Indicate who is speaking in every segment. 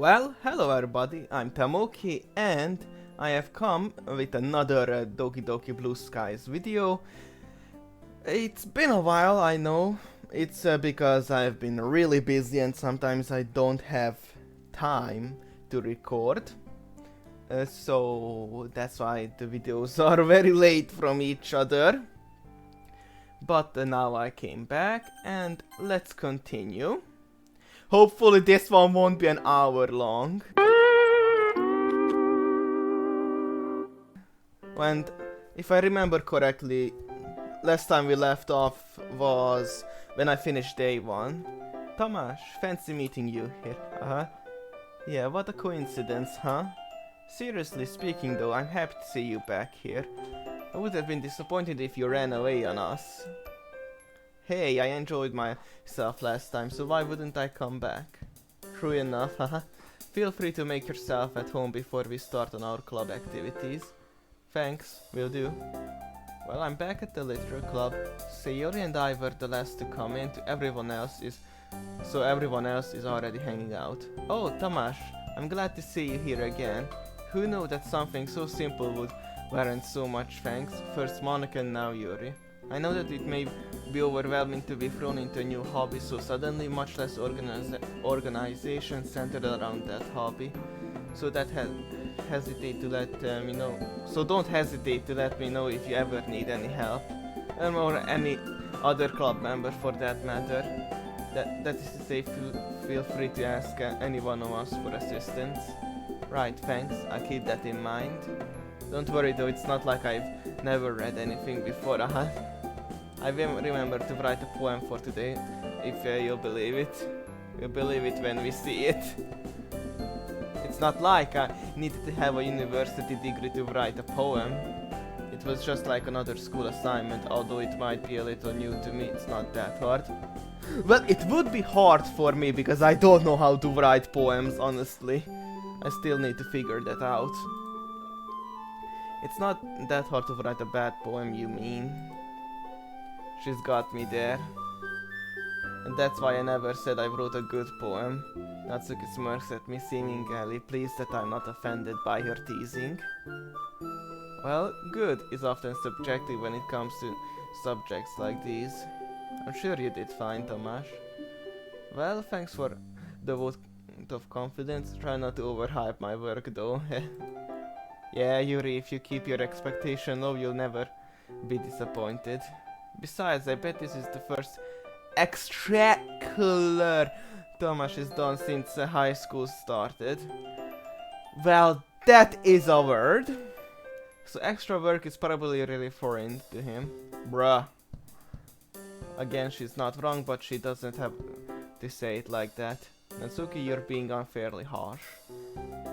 Speaker 1: Well, hello everybody, I'm Tamoki and I have come with another Doki Doki Blue Skies video. It's been a while, I know. It's because I've been really busy and sometimes I don't have time to record. So that's why the videos are very late from each other. But now I came back and let's continue. Hopefully this one won't be an hour long. And if I remember correctly, last time we left off was when I finished day 1. Tamás, fancy meeting you here. Yeah, what a coincidence, huh? Seriously speaking though, I'm happy to see you back here. I would have been disappointed if you ran away on us. Hey, I enjoyed myself last time, so why wouldn't I come back? True enough, haha. Feel free to make yourself at home before we start on our club activities. Thanks, will do. Well, I'm back at the Literature Club. Sayori and I were the last to come in, everyone else is already hanging out. Oh, Tamás, I'm glad to see you here again. Who knew that something so simple would warrant so much thanks? First Monica and now Yuri. I know that it may be overwhelming to be thrown into a new hobby so suddenly, much less organization centered around that hobby. So that hesitate to let me know. So don't hesitate to let me know if you ever need any help, or any other club member for that matter. That is to say, feel free to ask any one of us for assistance. Right, thanks. I'll keep that in mind. Don't worry though, it's not like I've never read anything before. I remember to write a poem for today, if you'll believe it. You'll believe it when we see it. It's not like I needed to have a university degree to write a poem. It was just like another school assignment, although it might be a little new to me, it's not that hard. Well, it would be hard for me because I don't know how to write poems, honestly. I still need to figure that out. It's not that hard to write a bad poem, you mean? She's got me there. And that's why I never said I wrote a good poem. Natsuki smirks at me, seemingly pleased that I'm not offended by her teasing. Well, good is often subjective when it comes to subjects like these. I'm sure you did fine, Tamás. Well, thanks for the vote of confidence. Try not to overhype my work though. Yeah, Yuri, if you keep your expectation low, you'll never be disappointed. Besides, I bet this is the first extracurricular Tamás has done since high school started. Well, that is a word. So extra work is probably really foreign to him. Bruh. Again, she's not wrong, but she doesn't have to say it like that. Natsuki, you're being unfairly harsh.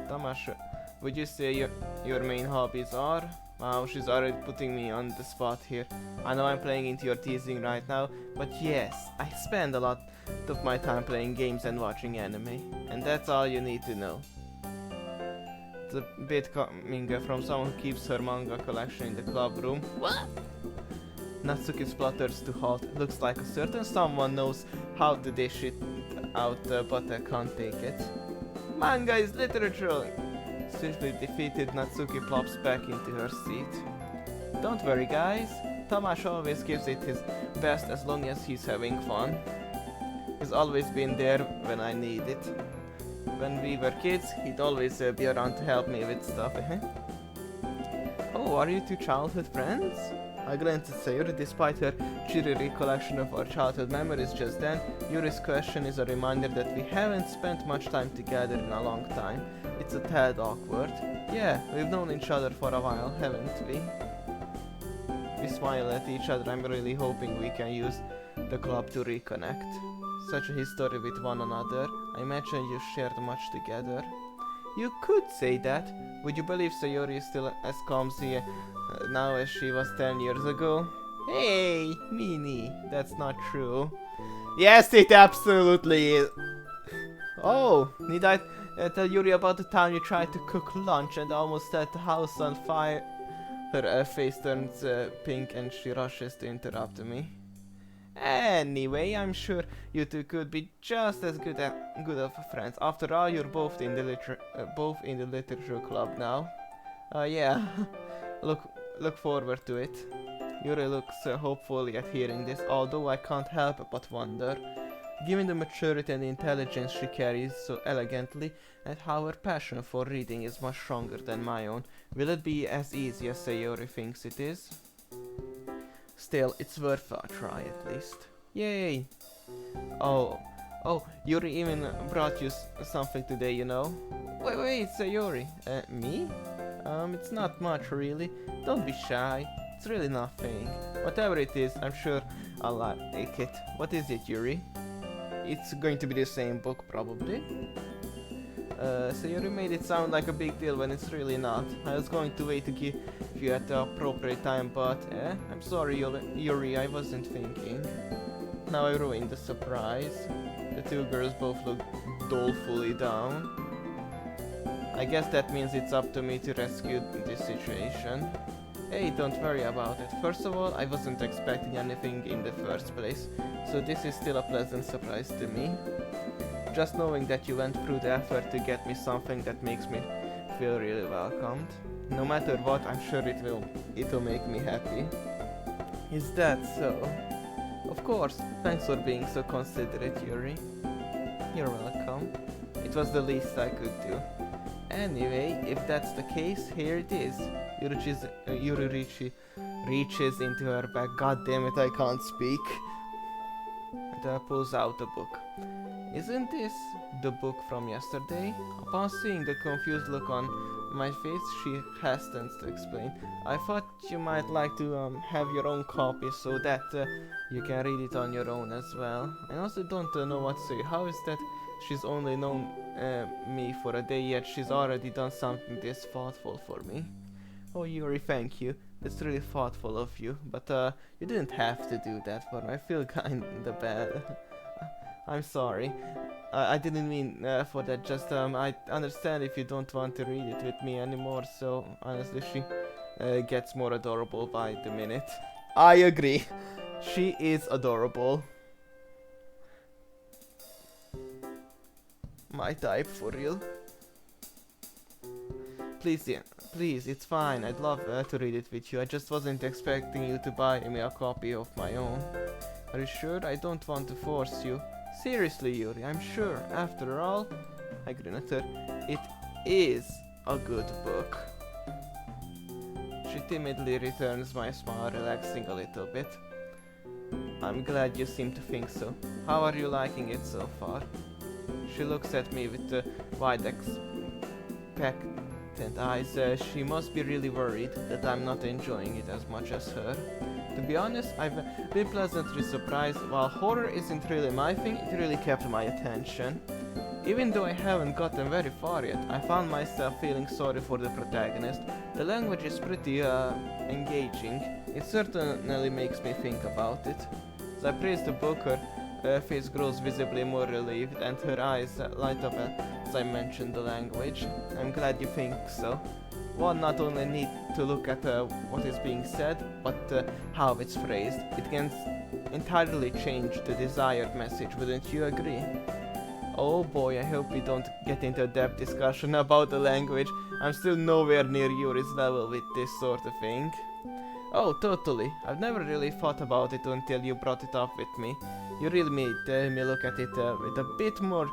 Speaker 1: Tamás, would you say your main hobbies are? Wow, she's already putting me on the spot here. I know I'm playing into your teasing right now, but yes, I spend a lot of my time playing games and watching anime. And that's all you need to know. It's a bit coming from someone who keeps her manga collection in the club room. What? Natsuki splutters to halt. Looks like a certain someone knows how to dish it out, but I can't take it. Manga is literature! Swiftly defeated, Natsuki plops back into her seat. Don't worry guys, Tamás always gives it his best as long as he's having fun. He's always been there when I need it. When we were kids, he'd always be around to help me with stuff. Oh, are you two childhood friends? I glanced at Sayori. Despite her cheery recollection of our childhood memories just then, Yuri's question is a reminder that we haven't spent much time together in a long time. It's a tad awkward. Yeah, we've known each other for a while, haven't we? We smile at each other. I'm really hoping we can use the club to reconnect. Such a history with one another. I imagine you shared much together. You could say that. Would you believe Sayori is still as clumsy now as she was 10 years ago? Hey, Mini, that's not true. Yes, it absolutely is. Oh, need I tell Yuri about the time you tried to cook lunch and almost set the house on fire? Her face turns pink and she rushes to interrupt me. Anyway, I'm sure you two could be just as good of friends. After all, you're both in the literature club now. Yeah. look look forward to it. Yuri looks hopefully at hearing this, although I can't help but wonder, given the maturity and intelligence she carries so elegantly, and how her passion for reading is much stronger than my own, will it be as easy as Sayori thinks it is? Still, it's worth a try at least. Yay! Oh, Yuri even brought you something today, you know? Wait, Sayori. Me? It's not much really. Don't be shy. It's really nothing. Whatever it is, I'm sure I'll like it. What is it, Yuri? It's going to be the same book, probably. Sayori made it sound like a big deal when it's really not. I was going to wait to give you at the appropriate time, but I'm sorry, Yuri, I wasn't thinking. Now I ruined the surprise. The two girls both look dolefully down. I guess that means it's up to me to rescue this situation. Hey, don't worry about it. First of all, I wasn't expecting anything in the first place, so this is still a pleasant surprise to me. Just knowing that you went through the effort to get me something that makes me feel really welcomed. No matter what, I'm sure it'll make me happy. Is that so? Of course, thanks for being so considerate, Yuri. You're welcome. It was the least I could do. Anyway, if that's the case, here it is. Yuri reaches into her bag. God damn it, I can't speak. And pulls out a book. Isn't this the book from yesterday? Upon seeing the confused look on my face, she hastens to explain. I thought you might like to have your own copy so that you can read it on your own as well. I also don't know what to say. How is that she's only known me for a day, yet she's already done something this thoughtful for me? Oh, Yuri, thank you. That's really thoughtful of you, but you didn't have to do that for me. I feel kinda bad. I'm sorry. I didn't mean for that, just I understand if you don't want to read it with me anymore, so honestly she gets more adorable by the minute. I agree. She is adorable. My type, for real. Please, yeah, please, it's fine. I'd love to read it with you. I just wasn't expecting you to buy me a copy of my own. Are you sure? I don't want to force you. Seriously, Yuri, I'm sure. After all, I grin at her, it is a good book. She timidly returns my smile, relaxing a little bit. I'm glad you seem to think so. How are you liking it so far? She looks at me with wide expectant eyes. She must be really worried that I'm not enjoying it as much as her. To be honest, I've been pleasantly surprised. While horror isn't really my thing, it really kept my attention. Even though I haven't gotten very far yet, I found myself feeling sorry for the protagonist. The language is pretty engaging. It certainly makes me think about it. As I praise the book, her face grows visibly more relieved and her eyes light up as I mention the language. I'm glad you think so. One not only need to look at what is being said, but how it's phrased. It can entirely change the desired message, wouldn't you agree? Oh boy, I hope we don't get into a depth discussion about the language. I'm still nowhere near Yuri's level with this sort of thing. Oh, totally. I've never really thought about it until you brought it up with me. You really made me look at it with a bit more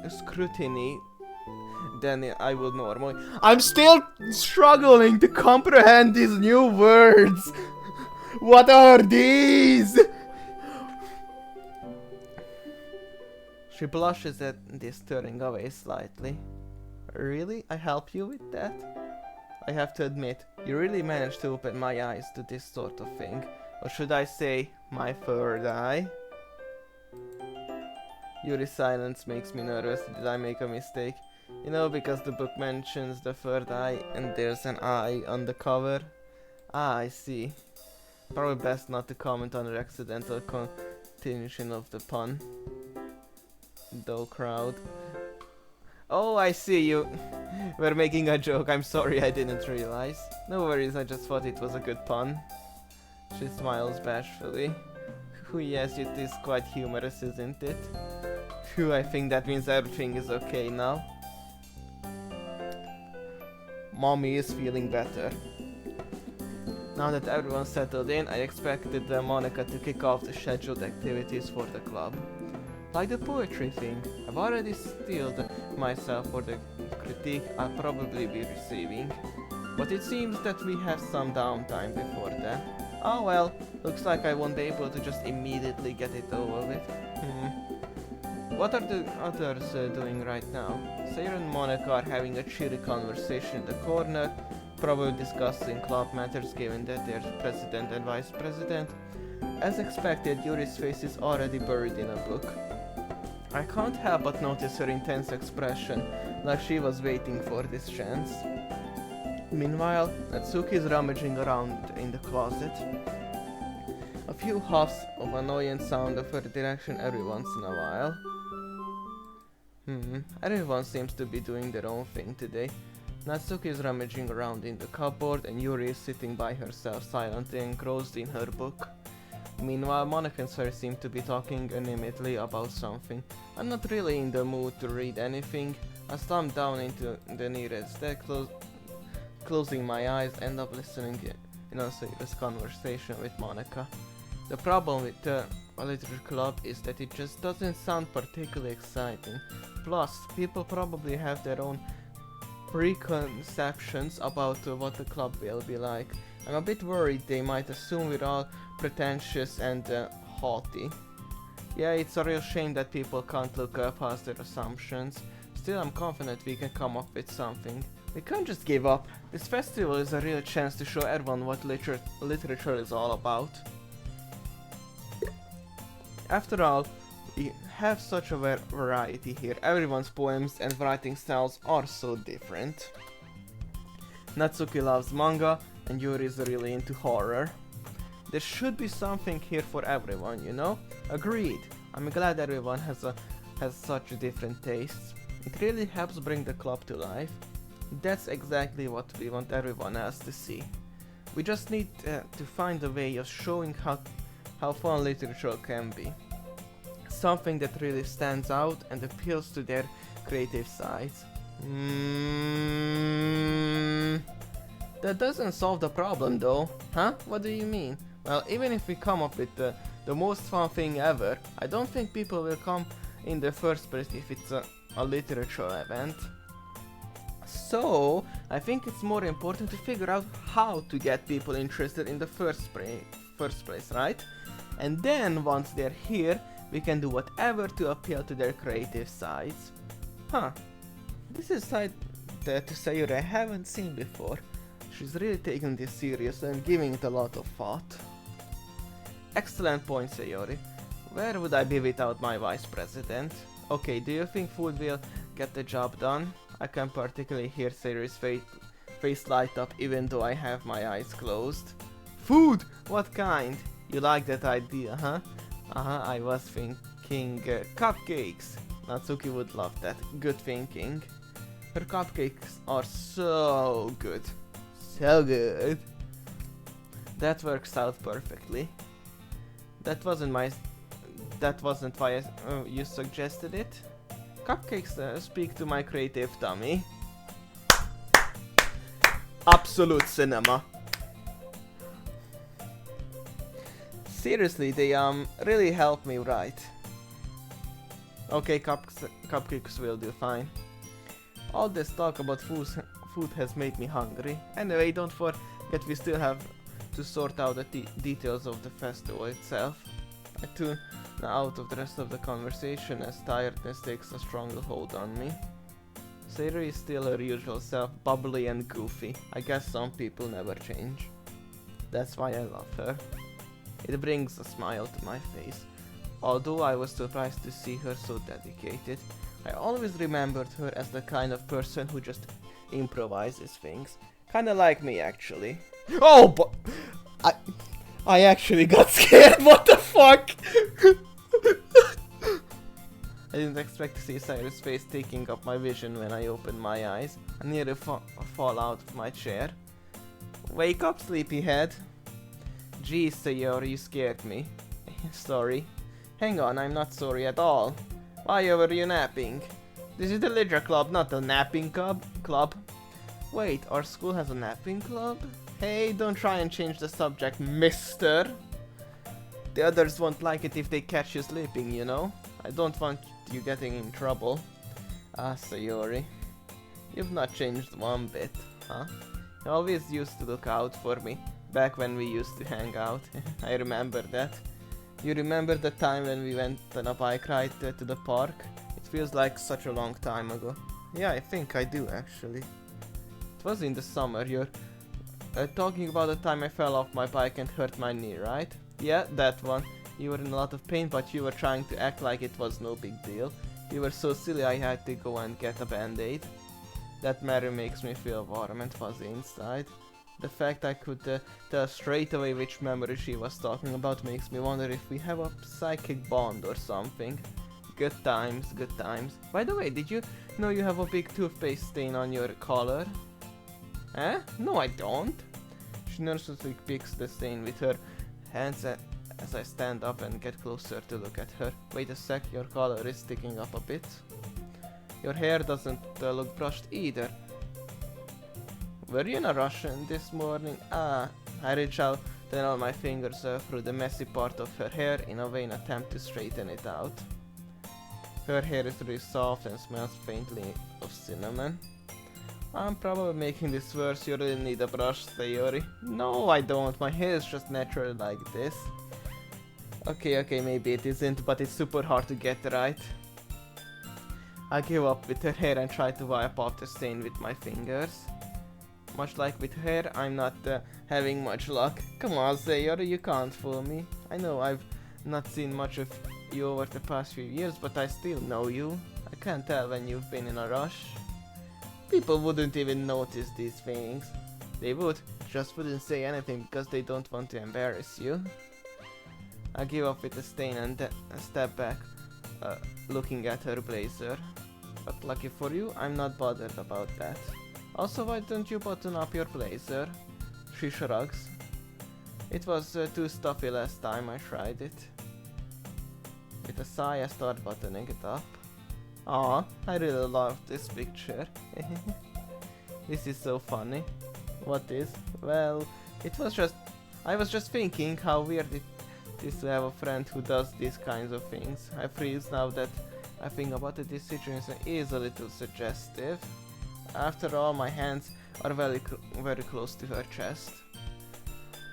Speaker 1: scrutiny than I would normally. I'm still struggling to comprehend these new words. What are these? She blushes at this, turning away slightly. Really? I help you with that? I have to admit, you really managed to open my eyes to this sort of thing. Or should I say, my third eye? Yuri's silence makes me nervous. Did I make a mistake? You know, because the book mentions the third eye and there's an eye on the cover. Ah, I see. Probably best not to comment on the accidental continuation of the pun. Though crowd. Oh, I see you. We're making a joke. I'm sorry, I didn't realize. No worries, I just thought it was a good pun. She smiles bashfully. Whew, yes, it is quite humorous, isn't it? Phew, I think that means everything is okay now. Mommy is feeling better. Now that everyone's settled in, I expected Monica to kick off the scheduled activities for the club. Like the poetry thing, I've already steeled myself for the critique I'll probably be receiving. But it seems that we have some downtime before then. Oh well, looks like I won't be able to just immediately get it over with. What are the others doing right now? Sarah and Monica are having a cheery conversation in the corner, probably discussing club matters given that they're president and vice president. As expected, Yuri's face is already buried in a book. I can't help but notice her intense expression, like she was waiting for this chance. Meanwhile, Natsuki is rummaging around in the closet. A few huffs of annoyance sound of her direction every once in a while. Everyone seems to be doing their own thing today. Natsuki is rummaging around in the cupboard and Yuri is sitting by herself silently engrossed in her book. Meanwhile, Monica and Sarah seem to be talking animatedly about something. I'm not really in the mood to read anything. I slump down into the nearest desk, closing my eyes, end up listening in a serious conversation with Monica. The problem with the literature club is that it just doesn't sound particularly exciting. Plus, people probably have their own preconceptions about what the club will be like. I'm a bit worried they might assume we're all pretentious and haughty. Yeah, it's a real shame that people can't look past their assumptions. Still, I'm confident we can come up with something. We can't just give up. This festival is a real chance to show everyone what literature is all about. After all, we have such a variety here. Everyone's poems and writing styles are so different. Natsuki loves manga and Yuri is really into horror. There should be something here for everyone, you know? Agreed. I'm glad everyone has such different tastes. It really helps bring the club to life. That's exactly what we want everyone else to see. We just need to find a way of showing how fun literature can be. Something that really stands out and appeals to their creative sides. That doesn't solve the problem though. Huh? What do you mean? Well, even if we come up with the most fun thing ever, I don't think people will come in the first place if it's a literature event. So, I think it's more important to figure out how to get people interested in the first place, right? And then, once they're here, we can do whatever to appeal to their creative sides. Huh. This is a side to Sayuri I haven't seen before. She's really taking this seriously and giving it a lot of thought. Excellent point, Sayori. Where would I be without my vice president? Okay, do you think food will get the job done? I can particularly hear Sayori's face light up even though I have my eyes closed. Food! What kind? You like that idea, huh? I was thinking cupcakes. Natsuki would love that. Good thinking. Her cupcakes are so good. So good. That works out perfectly. That wasn't why you suggested it. Cupcakes speak to my creative tummy. Absolute cinema. Seriously, they really help me write. Okay, cupcakes will do fine. All this talk about food has made me hungry. Anyway, don't forget we still have to sort out the details of the festival itself. I tune out of the rest of the conversation as tiredness takes a stronger hold on me. Sayori is still her usual self, bubbly and goofy. I guess some people never change. That's why I love her. It brings a smile to my face. Although I was surprised to see her so dedicated, I always remembered her as the kind of person who just improvises things. Kinda like me, actually. Oh, but I actually got scared. What the fuck? I didn't expect to see Sayori's face taking up my vision when I opened my eyes. I nearly fall out of my chair. Wake up, sleepyhead. Geez, Sayori, you scared me. Sorry. Hang on, I'm not sorry at all. Why were you napping? This is the leisure club, not the napping club. Wait, our school has a napping club? Hey, don't try and change the subject, mister. The others won't like it if they catch you sleeping, you know? I don't want you getting in trouble. Ah, Sayori. You've not changed one bit, huh? You always used to look out for me, back when we used to hang out. I remember that. You remember the time when we went on a bike ride to the park? It feels like such a long time ago. Yeah, I think I do actually. It was in the summer. You're talking about the time I fell off my bike and hurt my knee, right? Yeah, that one. You were in a lot of pain, but you were trying to act like it was no big deal. You were so silly I had to go and get a band-aid. That memory makes me feel warm and fuzzy inside. The fact I could tell straight away which memory she was talking about makes me wonder if we have a psychic bond or something. Good times, good times. By the way, did you know you have a big toothpaste stain on your collar? Eh? No, I don't. She nervously picks the stain with her hands as I stand up and get closer to look at her. Wait a sec, your collar is sticking up a bit. Your hair doesn't look brushed either. Were you in a rush this morning? Ah, I reach out and run my fingers through the messy part of her hair in a vain attempt to straighten it out. Her hair is really soft and smells faintly of cinnamon. I'm probably making this worse. You really need a brush, Sayori. No, I don't. My hair is just naturally like this. Okay, maybe it isn't, but it's super hard to get right. I give up with her hair and try to wipe off the stain with my fingers. Much like with hair, I'm not having much luck. Come on, Sayori, you can't fool me. I know I've not seen much of you over the past few years, but I still know you. I can't tell when you've been in a rush. People wouldn't even notice these things. They would, just wouldn't say anything because they don't want to embarrass you. I give up with the stain and step back, looking at her blazer. But lucky for you, I'm not bothered about that. Also, why don't you button up your blazer? She shrugs. It was too stuffy last time I tried it. With a sigh, I start buttoning it up. Aw, I really love this picture. This is so funny. What is? Well, I was just thinking how weird it is to have a friend who does these kinds of things. I freeze now that I think about it. This situation is a little suggestive. After all, my hands are very close to her chest.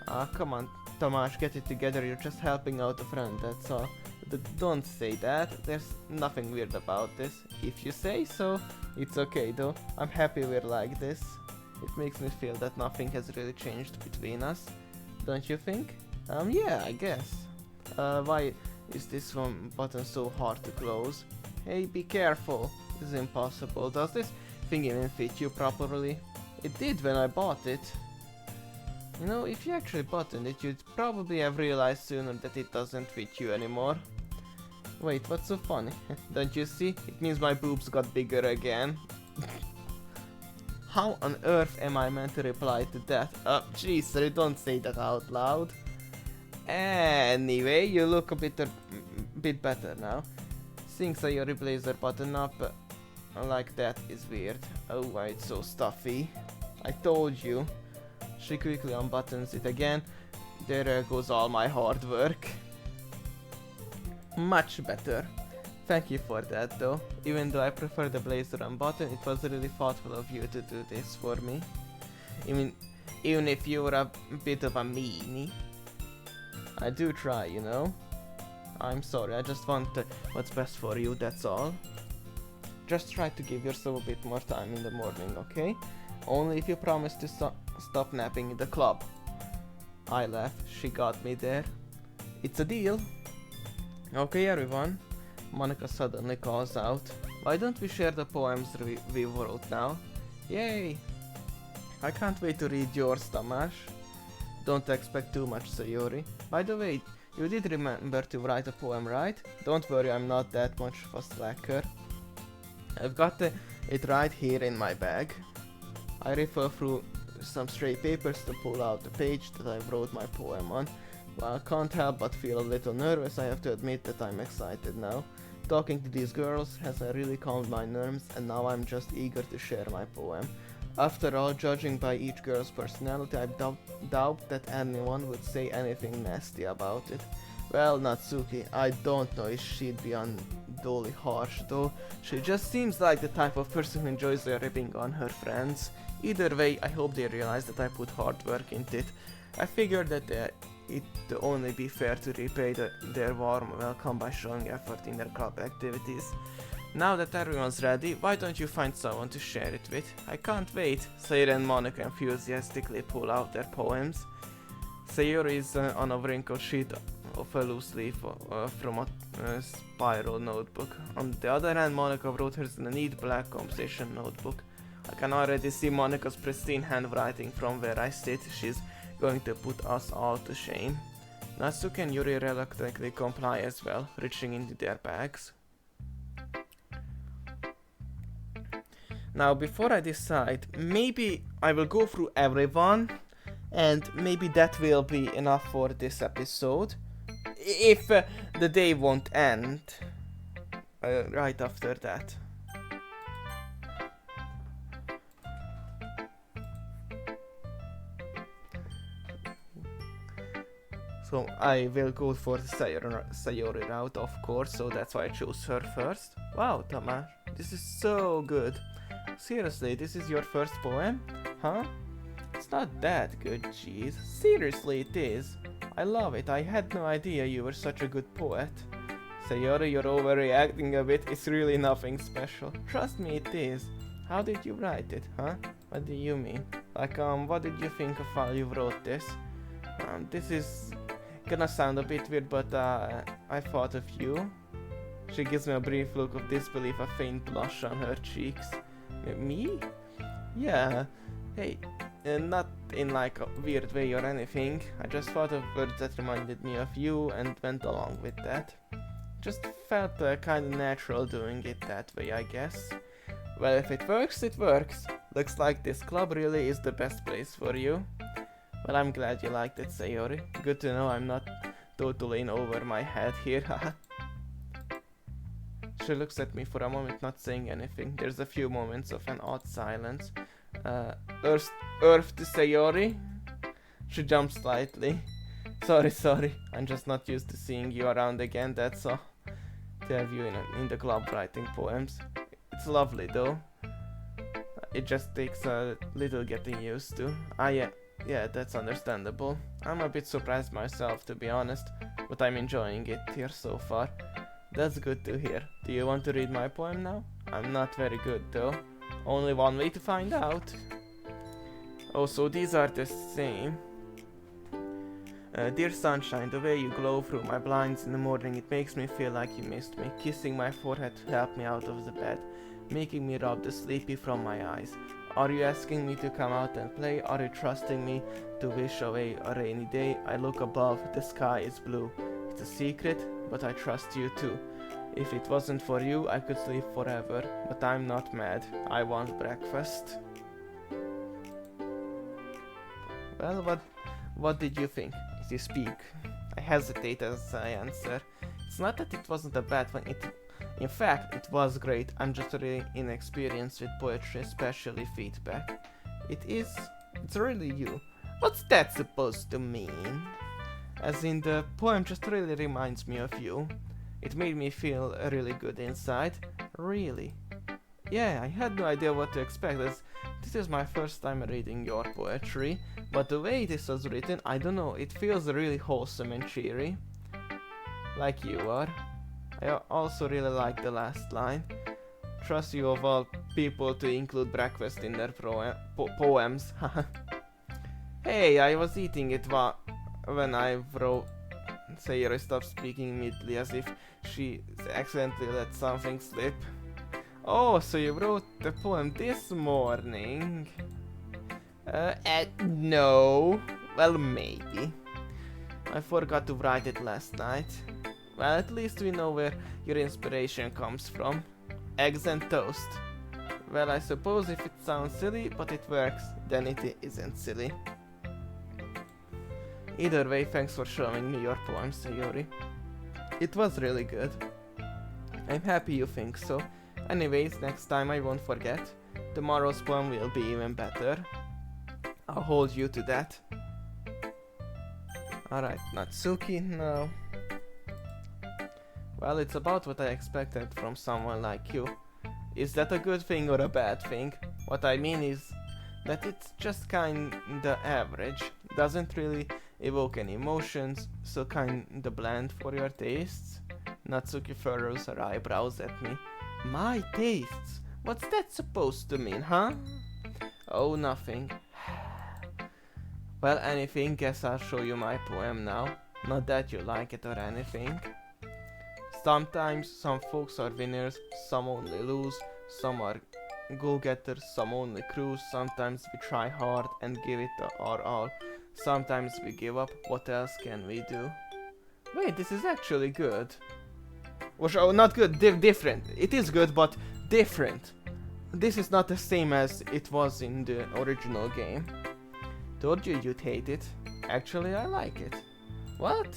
Speaker 1: Ah, come on, Tomasz, get it together. You're just helping out a friend, that's all. Don't say that. There's nothing weird about this. If you say so, it's okay though. I'm happy we're like this. It makes me feel that nothing has really changed between us. Don't you think? Yeah, I guess. Why is this one button so hard to close? Hey, be careful. This is impossible. Does this thing even fit you properly? It did when I bought it. You know, if you actually buttoned it, you'd probably have realized sooner that it doesn't fit you anymore. Wait, what's so funny? Don't you see? It means my boobs got bigger again. How on earth am I meant to reply to that? Jeez, sorry, don't say that out loud. Anyway, you look a bit better now. Seeing Sayori blazer button up like that is weird. Oh, why it's so stuffy. I told you. She quickly unbuttons it again. There goes all my hard work. Much better. Thank you for that though. Even though I prefer the blazer unbuttoned, it was really thoughtful of you to do this for me. Even if you were a bit of a meanie. I do try, you know. I'm sorry, I just want what's best for you, that's all. Just try to give yourself a bit more time in the morning, okay? Only if you promise to stop napping in the club. I laugh, she got me there. It's a deal. Okay everyone, Monica suddenly calls out. Why don't we share the poems we wrote now? Yay! I can't wait to read yours, Tamás. Don't expect too much, Sayori. By the way, you did remember to write a poem, right? Don't worry, I'm not that much of a slacker. I've got it right here in my bag. I refer through some stray papers to pull out the page that I wrote my poem on. Well, I can't help but feel a little nervous. I have to admit that I'm excited now. Talking to these girls has really calmed my nerves, and now I'm just eager to share my poem. After all, judging by each girl's personality, I doubt that anyone would say anything nasty about it. Well, Natsuki, I don't know if she'd be unduly harsh though. She just seems like the type of person who enjoys ripping on her friends. Either way, I hope they realize that I put hard work into it. I figured that it'd only be fair to repay their warm welcome by showing effort in their club activities. Now that everyone's ready, why don't you find someone to share it with? I can't wait. Sayori and Monika enthusiastically pull out their poems. Sayori is on a wrinkled sheet of a loose leaf from a spiral notebook. On the other hand, Monika wrote hers in a neat black composition notebook. I can already see Monika's pristine handwriting from where I sit. She's going to put us all to shame. Natsuki and Yuri reluctantly comply as well, reaching into their bags. Now, before I decide, maybe I will go through everyone, and maybe that will be enough for this episode. If the day won't end right after that. So I will go for the Sayori route, of course, so that's why I chose her first. Wow, Tamash, this is so good. Seriously, this is your first poem? Huh? It's not that good, jeez. Seriously, it is. I love it. I had no idea you were such a good poet. Sayori, you're overreacting a bit. It's really nothing special. Trust me, it is. How did you write it, huh? What do you mean? Like, what did you think of while you wrote this? This is gonna sound a bit weird, but I thought of you. She gives me a brief look of disbelief, a faint blush on her cheeks. Me? Yeah. Hey, not in like a weird way or anything. I just thought of words that reminded me of you and went along with that. Just felt kinda natural doing it that way, I guess. Well, if it works, it works. Looks like this club really is the best place for you. Well, I'm glad you liked it, Sayori. Good to know I'm not totally in over my head here, haha. She looks at me for a moment, not saying anything. There's a few moments of an odd silence. Earth to Sayori? She jumps slightly. Sorry. I'm just not used to seeing you around again, that's all. To have you in the club writing poems. It's lovely, though. It just takes a little getting used to. Yeah, that's understandable. I'm a bit surprised myself, to be honest. But I'm enjoying it here so far. That's good to hear. Do you want to read my poem now? I'm not very good though. Only one way to find out. Oh, so these are the same. Dear sunshine, the way you glow through my blinds in the morning, it makes me feel like you missed me. Kissing my forehead to help me out of the bed. Making me rub the sleepy from my eyes. Are you asking me to come out and play? Are you trusting me to wish away a rainy day? I look above, the sky is blue. It's a secret, but I trust you too. If it wasn't for you, I could sleep forever, but I'm not mad. I want breakfast. Well, what did you think? As you speak, I hesitate as I answer. It's not that it wasn't a bad one. In fact, it was great. I'm just really inexperienced with poetry, especially feedback. It's really you. What's that supposed to mean? As in, the poem just really reminds me of you. It made me feel really good inside. Really. Yeah, I had no idea what to expect, as this is my first time reading your poetry, but the way this was written, I don't know, it feels really wholesome and cheery. Like you are. I also really like the last line. Trust you of all people to include breakfast in their poems. Hey, I was eating it when I wrote. Sayori stopped speaking immediately as if she accidentally let something slip. Oh, so you wrote the poem this morning? No. Well, maybe. I forgot to write it last night. Well, at least we know where your inspiration comes from. Eggs and toast. Well, I suppose if it sounds silly, but it works, then it isn't silly. Either way, thanks for showing me your poem, Sayori. It was really good. I'm happy you think so. Anyways, next time I won't forget. Tomorrow's poem will be even better. I'll hold you to that. Alright, Natsuki now. Well, it's about what I expected from someone like you. Is that a good thing or a bad thing? What I mean is that it's just kinda average. Doesn't really evoke any emotions, so kinda bland for your tastes. Natsuki furrows her eyebrows at me. My tastes? What's that supposed to mean, huh? Oh, nothing. Well, anything, guess I'll show you my poem now. Not that you like it or anything. Sometimes some folks are winners, some only lose, some are go-getters, some only cruise, sometimes we try hard and give it our all. Sometimes we give up, what else can we do? Wait, this is actually good. Oh, not good, different. It is good, but different. This is not the same as it was in the original game. Told you you'd hate it. Actually, I like it. What?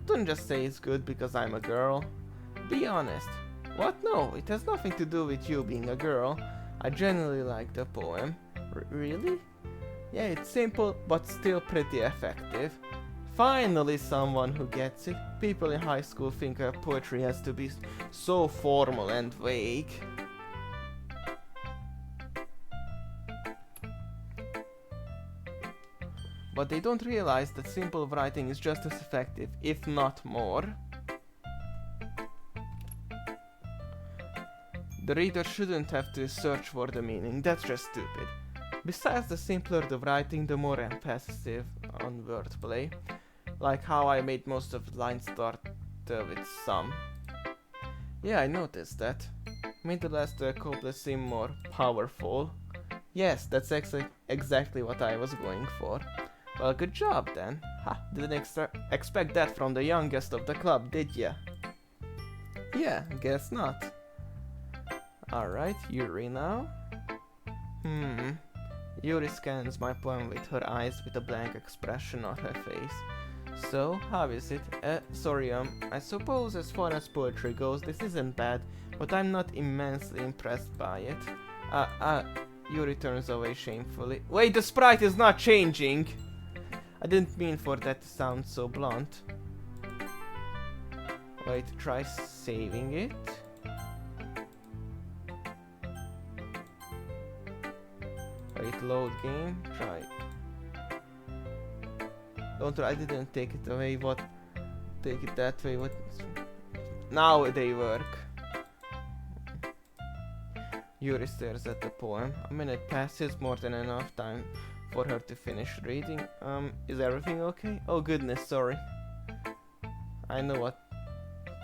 Speaker 1: Don't just say it's good because I'm a girl. Be honest. What? No, it has nothing to do with you being a girl. I genuinely like the poem. Really? Yeah, it's simple, but still pretty effective. Finally someone who gets it. People in high school think poetry has to be so formal and vague. But they don't realize that simple writing is just as effective, if not more. The reader shouldn't have to search for the meaning, that's just stupid. Besides, the simpler the writing, the more emphasis on wordplay. Like how I made most of the lines start with some. Yeah, I noticed that. Made the last couplet seem more powerful. Yes, that's exactly what I was going for. Well, good job then. Ha, didn't expect that from the youngest of the club, did ya? Yeah, guess not. Alright, Yuri now. Yuri scans my poem with her eyes with a blank expression on her face. So, how is it? Sorry, I suppose as far as poetry goes, this isn't bad, but I'm not immensely impressed by it. Yuri turns away shamefully. Wait, the sprite is not changing! I didn't mean for that to sound so blunt. Wait, try saving it. Wait, load game, try. Don't try, I didn't take it away, what? Take it that way, what? Now they work. Yuri stares at the poem. A minute passes, more than enough time for her to finish reading. Is everything okay? Oh goodness, sorry. I know what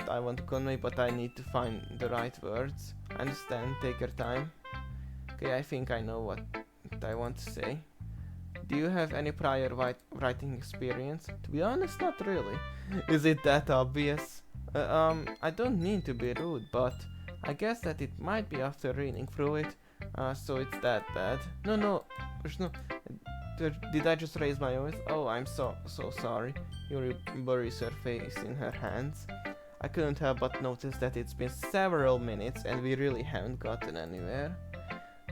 Speaker 1: I want to convey, but I need to find the right words. Understand, take your time. Okay, I think I know what I want to say. Do you have any prior writing experience? To be honest, not really. Is it that obvious? I don't mean to be rude, but I guess that it might be after reading through it. So it's that bad. No. Did I just raise my voice? Oh, I'm so sorry. Yuri buries her face in her hands. I couldn't help but notice that it's been several minutes and we really haven't gotten anywhere.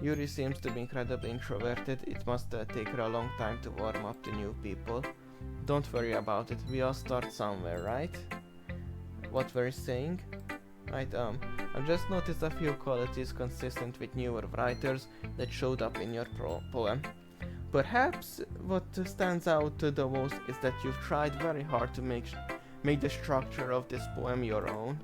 Speaker 1: Yuri seems to be incredibly introverted. It must take her a long time to warm up to new people. Don't worry about it. We all start somewhere, right? What were you saying? Right, I've just noticed a few qualities consistent with newer writers that showed up in your poem. Perhaps what stands out the most is that you've tried very hard to make the structure of this poem your own.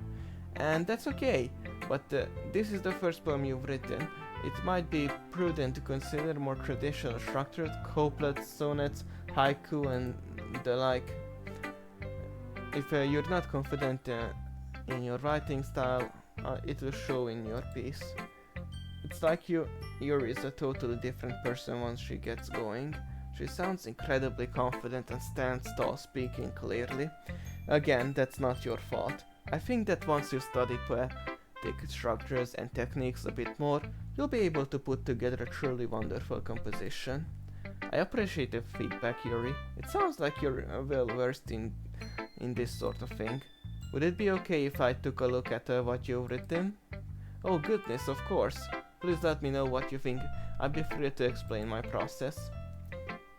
Speaker 1: And that's okay, but this is the first poem you've written. It might be prudent to consider more traditional structures, couplets, sonnets, haiku and the like. If you're not confident in your writing style, it will show in your piece. It's like Yuri is a totally different person once she gets going. She sounds incredibly confident and stands tall, speaking clearly. Again, that's not your fault. I think that once you study poetic structures and techniques a bit more, you'll be able to put together a truly wonderful composition. I appreciate the feedback, Yuri. It sounds like you're well versed in this sort of thing. Would it be okay if I took a look at what you've written? Oh goodness, of course. Please let me know what you think. I'd be free to explain my process.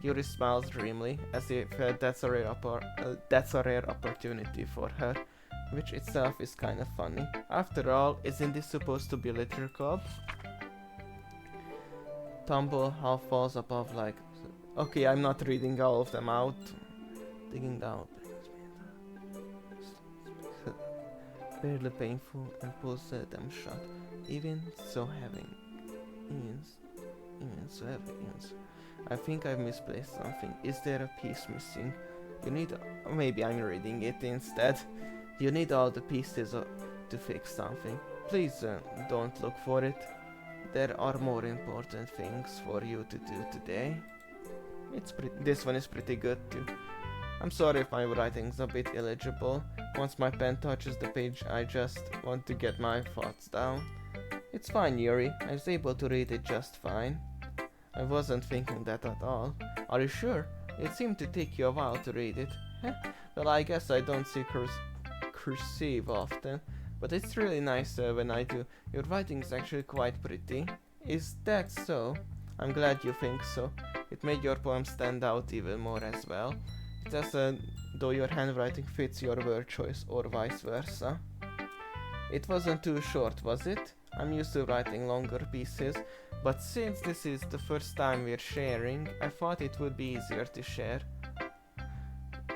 Speaker 1: Yuri smiles dreamily, as if that's a rare opportunity for her, which itself is kind of funny. After all, isn't this supposed to be a literature club? Tumble half falls above like... Okay, I'm not reading all of them out. Digging down barely painful and pulls them shut. Even so having... I think I've misplaced something. Is there a piece missing? You need... Maybe I'm reading it instead. You need all the pieces to fix something. Please don't look for it. There are more important things for you to do today. This one is pretty good too. I'm sorry if my writing's a bit illegible. Once my pen touches the page, I just want to get my thoughts down. It's fine, Yuri. I was able to read it just fine. I wasn't thinking that at all. Are you sure? It seemed to take you a while to read it. Well, I guess I don't see cursive often, but it's really nice when I do. Your writing's actually quite pretty. Is that so? I'm glad you think so. It made your poem stand out even more as well. It's as though your handwriting fits your word choice or vice versa. It wasn't too short, was it? I'm used to writing longer pieces, but since this is the first time we're sharing, I thought it would be easier to share.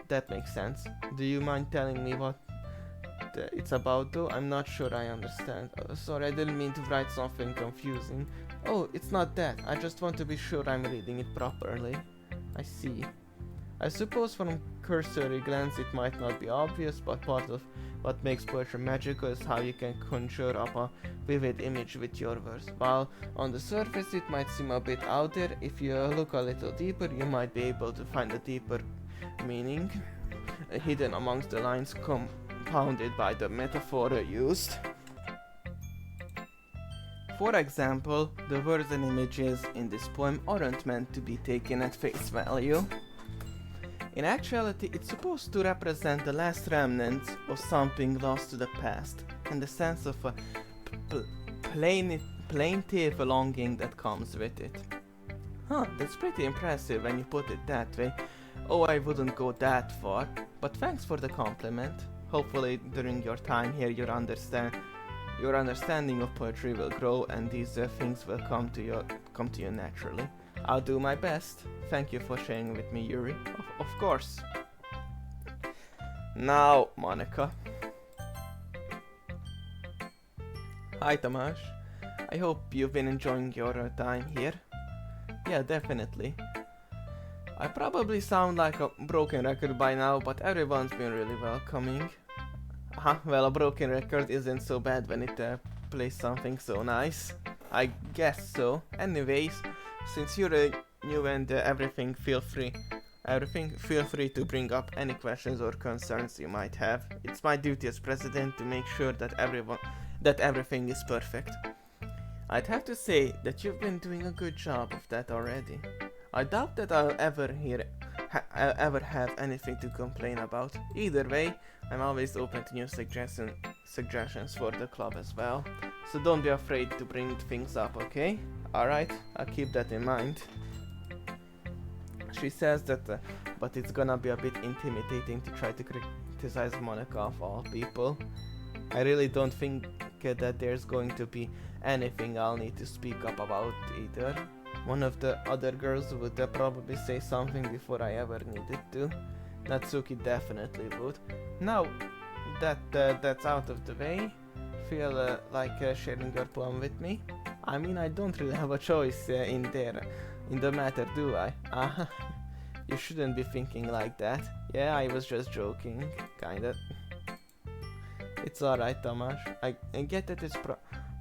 Speaker 1: That makes sense. Do you mind telling me what it's about though? I'm not sure I understand. Sorry, I didn't mean to write something confusing. Oh, it's not that. I just want to be sure I'm reading it properly. I see. I suppose from cursory glance it might not be obvious, but part of what makes poetry magical is how you can conjure up a vivid image with your verse. While on the surface it might seem a bit out there, if you look a little deeper you might be able to find a deeper meaning hidden amongst the lines compounded by the metaphor used. For example, the words and images in this poem aren't meant to be taken at face value. In actuality, it's supposed to represent the last remnants of something lost to the past, and the sense of a plaintive longing that comes with it. Huh, that's pretty impressive when you put it that way. Oh, I wouldn't go that far, but thanks for the compliment. Hopefully, during your time here, your understanding of poetry will grow, and these things will come to you naturally. I'll do my best. Thank you for sharing with me, Yuri. Of course. Now, Monica. Hi, Tamás. I hope you've been enjoying your time here. Yeah, definitely. I probably sound like a broken record by now, but everyone's been really welcoming. Well, a broken record isn't so bad when it plays something so nice. I guess so. Anyways, since you're new and everything, feel free to bring up any questions or concerns you might have. It's my duty as president to make sure that everything is perfect. I'd have to say that you've been doing a good job of that already. I doubt that I'll ever have anything to complain about. Either way, I'm always open to new suggestions for the club as well. So don't be afraid to bring things up, okay? Alright, I'll keep that in mind. She says that, but it's gonna be a bit intimidating to try to criticize Monica of all people. I really don't think that there's going to be anything I'll need to speak up about either. One of the other girls would probably say something before I ever needed to. Natsuki definitely would. Now that that's out of the way, feel like sharing your poem with me? I mean, I don't really have a choice in the matter, do I? You shouldn't be thinking like that. Yeah, I was just joking, kinda. It's alright, Tamás. I get that it's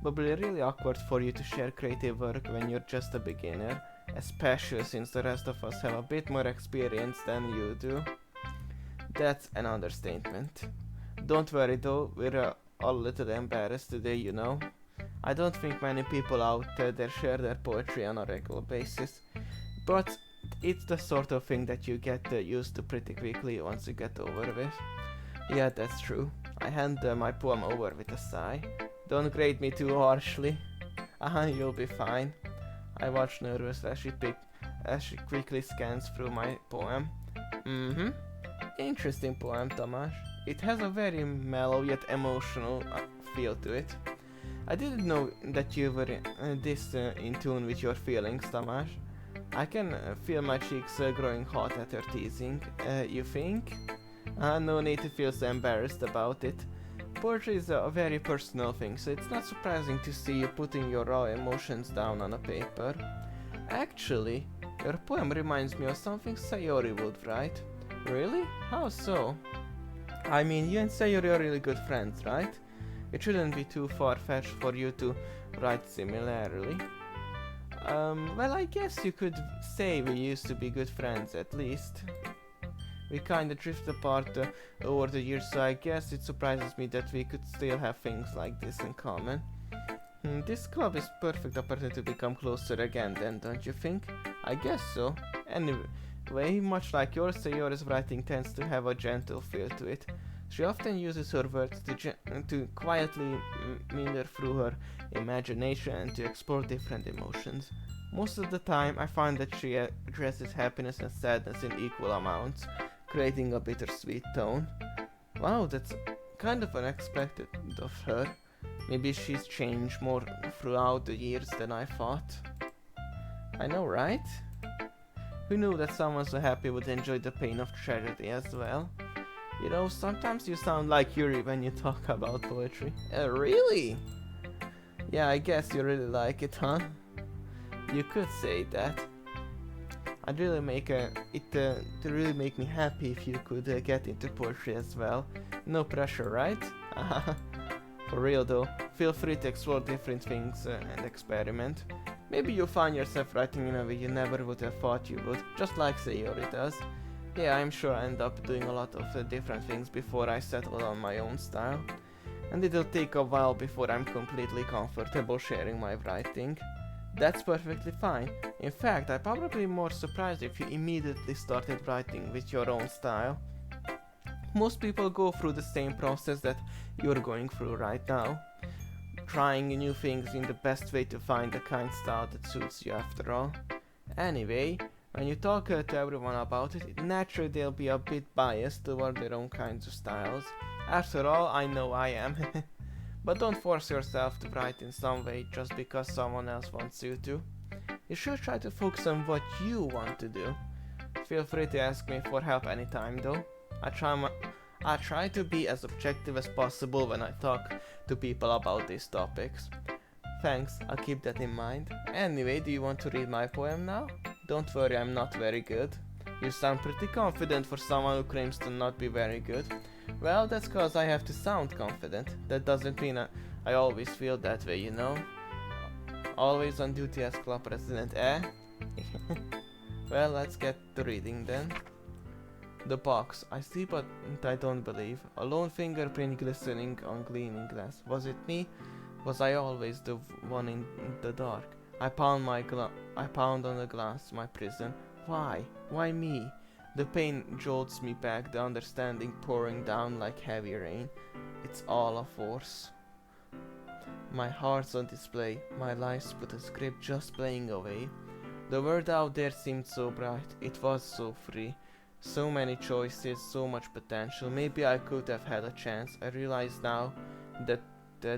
Speaker 1: probably really awkward for you to share creative work when you're just a beginner, especially since the rest of us have a bit more experience than you do. That's an understatement. Don't worry though, we're all a little embarrassed today, you know. I don't think many people out there share their poetry on a regular basis, but it's the sort of thing that you get used to pretty quickly once you get over with. Yeah, that's true. I hand my poem over with a sigh. Don't grade me too harshly. You'll be fine. I watch nervous as she quickly scans through my poem. Mm-hmm. Interesting poem, Tamás. It has a very mellow yet emotional feel to it. I didn't know that you were this in tune with your feelings, Tamás. I can feel my cheeks growing hot at her teasing. You think? No need to feel so embarrassed about it. Poetry is a very personal thing, so it's not surprising to see you putting your raw emotions down on a paper. Actually, your poem reminds me of something Sayori would write. Really? How so? I mean, you and Sayori are really good friends, right? It shouldn't be too far-fetched for you to write similarly. Well, I guess you could say we used to be good friends, at least. We kinda drifted apart over the years, so I guess it surprises me that we could still have things like this in common. This club is perfect opportunity to become closer again then, don't you think? I guess so. Anyway, much like yours, Sayori's writing tends to have a gentle feel to it. She often uses her words to quietly meander through her imagination and to explore different emotions. Most of the time, I find that she addresses happiness and sadness in equal amounts, creating a bittersweet tone. Wow, that's kind of unexpected of her. Maybe she's changed more throughout the years than I thought. I know, right? Who knew that someone so happy would enjoy the pain of tragedy as well? You know, sometimes you sound like Yuri when you talk about poetry. Really? Yeah, I guess you really like it, huh? You could say that. I'd really make to really make me happy if you could get into poetry as well. No pressure, right? For real though, feel free to explore different things and experiment. Maybe you'll find yourself writing in a way you never would have thought you would, just like Sayori does. Yeah, I'm sure I end up doing a lot of different things before I settle on my own style. And it'll take a while before I'm completely comfortable sharing my writing. That's perfectly fine. In fact, I'd probably be more surprised if you immediately started writing with your own style. Most people go through the same process that you're going through right now. Trying new things in the best way to find the kind of style that suits you after all. Anyway, when you talk to everyone about it, naturally they'll be a bit biased toward their own kinds of styles. After all, I know I am. But don't force yourself to write in some way just because someone else wants you to. You should try to focus on what you want to do. Feel free to ask me for help anytime though. I try to be as objective as possible when I talk to people about these topics. Thanks, I'll keep that in mind. Anyway, do you want to read my poem now? Don't worry, I'm not very good. You sound pretty confident for someone who claims to not be very good. Well, that's cause I have to sound confident. That doesn't mean I always feel that way, you know? Always on duty as club president, eh? Well, let's get to reading then. The box. I see but I don't believe. A lone fingerprint glistening on gleaming glass. Was it me? Was I always the one in the dark? I pound on the glass, my prison. Why? Why me? The pain jolts me back, the understanding pouring down like heavy rain. It's all a force. My heart's on display, my life's put a script just playing away. The world out there seemed so bright, it was so free. So many choices, so much potential. Maybe I could have had a chance. I realize now that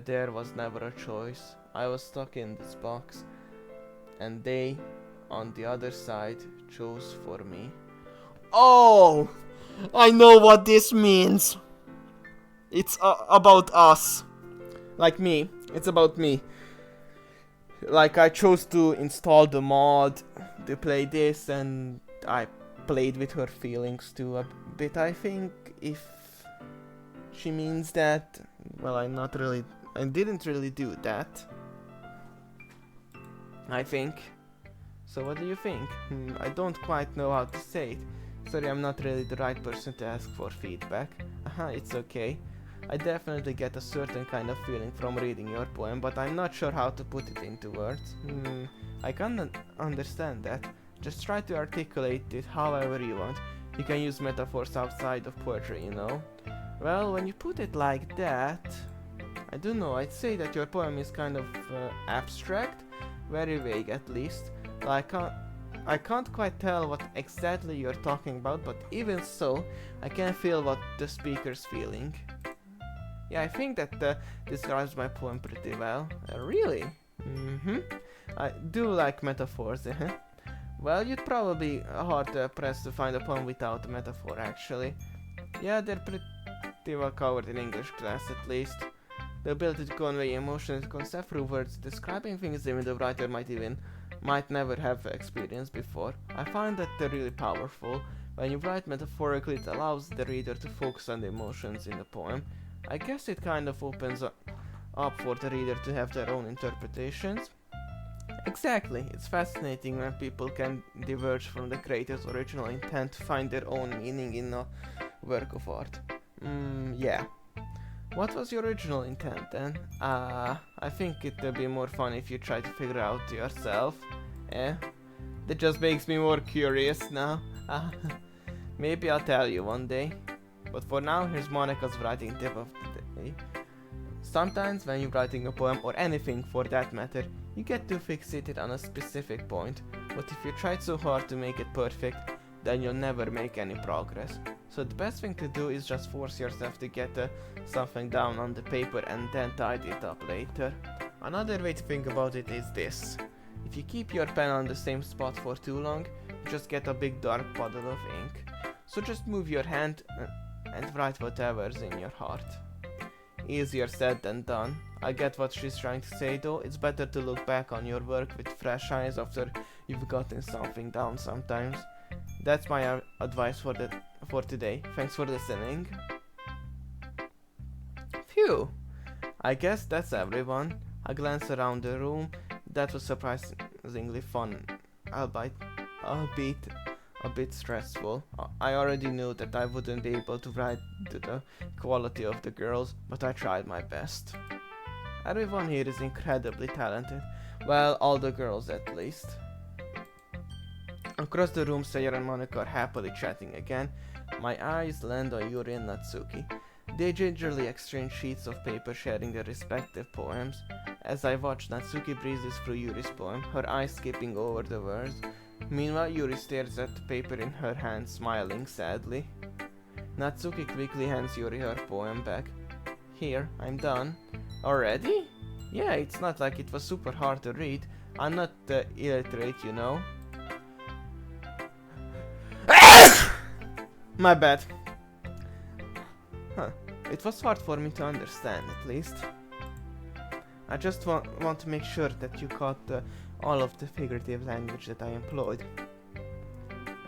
Speaker 1: there was never a choice. I was stuck in this box, and they, on the other side, chose for me. Oh! I know what this means! It's about us. Like me. It's about me. Like I chose to install the mod to play this, and I played with her feelings too a bit, I think. If she means that, well, I didn't really do that, I think. So what do you think? I don't quite know how to say it. Sorry, I'm not really the right person to ask for feedback. It's okay. I definitely get a certain kind of feeling from reading your poem, but I'm not sure how to put it into words. I can't understand that. Just try to articulate it however you want. You can use metaphors outside of poetry, you know. Well, when you put it like that, I don't know, I'd say that your poem is kind of abstract, very vague at least. Like, I can't quite tell what exactly you're talking about, but even so, I can feel what the speaker's feeling. Yeah, I think that describes my poem pretty well. Really? I do like metaphors, Well, you'd probably hard pressed to find a poem without a metaphor, actually. Yeah, they're pretty well covered in English class, at least. The ability to convey emotion and concept through words, describing things even the writer might never have experienced before. I find that they're really powerful. When you write metaphorically, it allows the reader to focus on the emotions in the poem. I guess it kind of opens up for the reader to have their own interpretations. Exactly, it's fascinating when people can diverge from the creator's original intent to find their own meaning in a work of art. Yeah. What was your original intent then? I think it'd be more fun if you try to figure out yourself. That just makes me more curious now. Maybe I'll tell you one day. But for now, here's Monica's writing tip of the day. Sometimes when you're writing a poem, or anything for that matter, you get too fixated on a specific point, but if you try so hard to make it perfect, then you'll never make any progress. So the best thing to do is just force yourself to get something down on the paper and then tidy it up later. Another way to think about it is this. If you keep your pen on the same spot for too long, you just get a big dark puddle of ink. So just move your hand and write whatever's in your heart. Easier said than done. I get what she's trying to say though. It's better to look back on your work with fresh eyes after you've gotten something down sometimes. That's my advice for today. Thanks for listening. Phew! I guess that's everyone. I glanced around the room. That was surprisingly fun, albeit a bit stressful. I already knew that I wouldn't be able to write to the quality of the girls, but I tried my best. Everyone here is incredibly talented. Well, all the girls at least. Across the room, Sayer and Monica are happily chatting again. My eyes land on Yuri and Natsuki. They gingerly exchange sheets of paper sharing their respective poems. As I watch, Natsuki breezes through Yuri's poem, her eyes skipping over the words. Meanwhile, Yuri stares at the paper in her hand, smiling sadly. Natsuki quickly hands Yuri her poem back. Here, I'm done. Already? Yeah, it's not like it was super hard to read. I'm not illiterate, you know. My bad. It was hard for me to understand, at least. I just want to make sure that you caught all of the figurative language that I employed.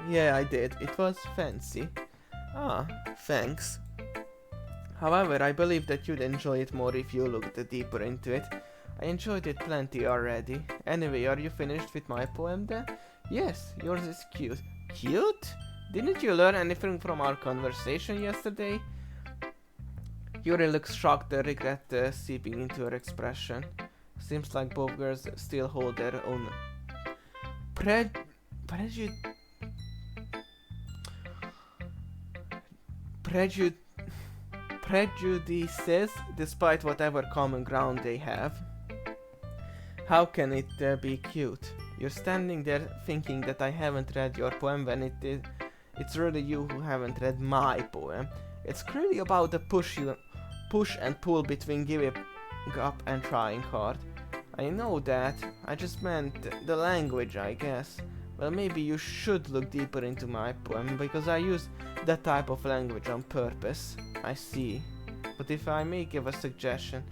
Speaker 1: Yeah, I did. It was fancy. Ah, thanks. However, I believe that you'd enjoy it more if you looked deeper into it. I enjoyed it plenty already. Anyway, are you finished with my poem then? Yes, yours is cute. Cute? Didn't you learn anything from our conversation yesterday? Yuri looks shocked, the regret seeping into her expression. Seems like both girls still hold their own prejudices, despite whatever common ground they have. How can it be cute? You're standing there thinking that I haven't read your poem when it's really you who haven't read my poem. It's clearly about the push and pull between giving up and trying hard. I know that. I just meant the language, I guess. Well, maybe you should look deeper into my poem, because I use that type of language on purpose. I see. But if I may give a suggestion,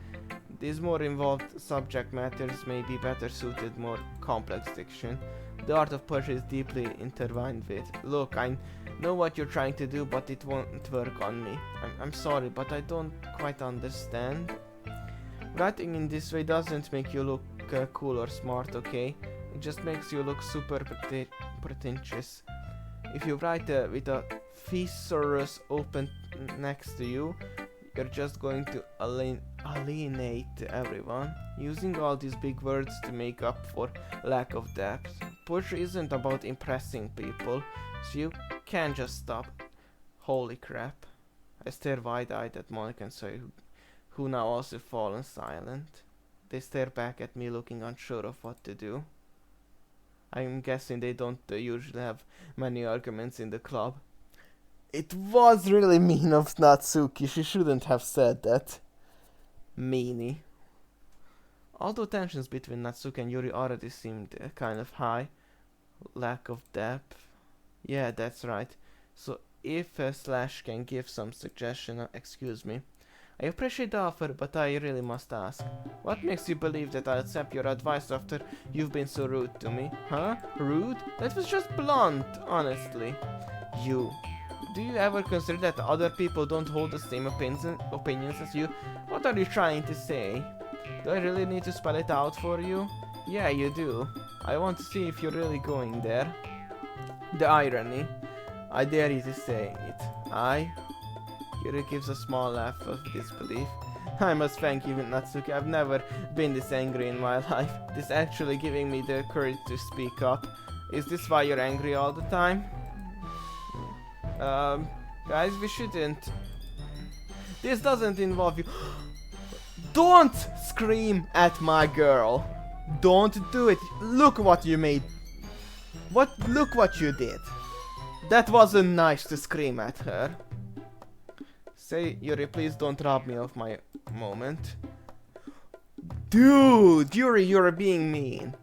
Speaker 1: these more involved subject matters may be better suited more complex diction. The art of poetry is deeply intertwined with. Look, I know what you're trying to do, but it won't work on me. I'm sorry, but I don't quite understand. Writing in this way doesn't make you look cool or smart, okay? It just makes you look super pretentious. If you write with a thesaurus open next to you, you're just going to alienate everyone, using all these big words to make up for lack of depth. poetry isn't about impressing people, so you can't just stop. Holy crap. I stare wide-eyed at Monica and Sawyer, who now also fallen silent. They stare back at me, looking unsure of what to do. I'm guessing they don't usually have many arguments in the club. It was really mean of Natsuki. She shouldn't have said that. Meanie. Although tensions between Natsuki and Yuri already seemed kind of high. Lack of depth. Yeah, that's right. So if Slash can give some suggestion, excuse me. I appreciate the offer, but I really must ask. What makes you believe that I'll accept your advice after you've been so rude to me? Huh? Rude? That was just blunt, honestly. Do you ever consider that other people don't hold the same opinions as you? What are you trying to say? Do I really need to spell it out for you? Yeah, you do. I want to see if you're really going there. The irony. I dare you to say it. Yuri gives a small laugh of disbelief. I must thank you, Natsuki. I've never been this angry in my life. This actually giving me the courage to speak up. Is this why you're angry all the time? Guys, we shouldn't. This doesn't involve you. Don't scream at my girl. Don't do it. Look what you made. Look what you did. That wasn't nice to scream at her. Say, Yuri, please don't rob me of my moment. Dude, Yuri, you're being mean.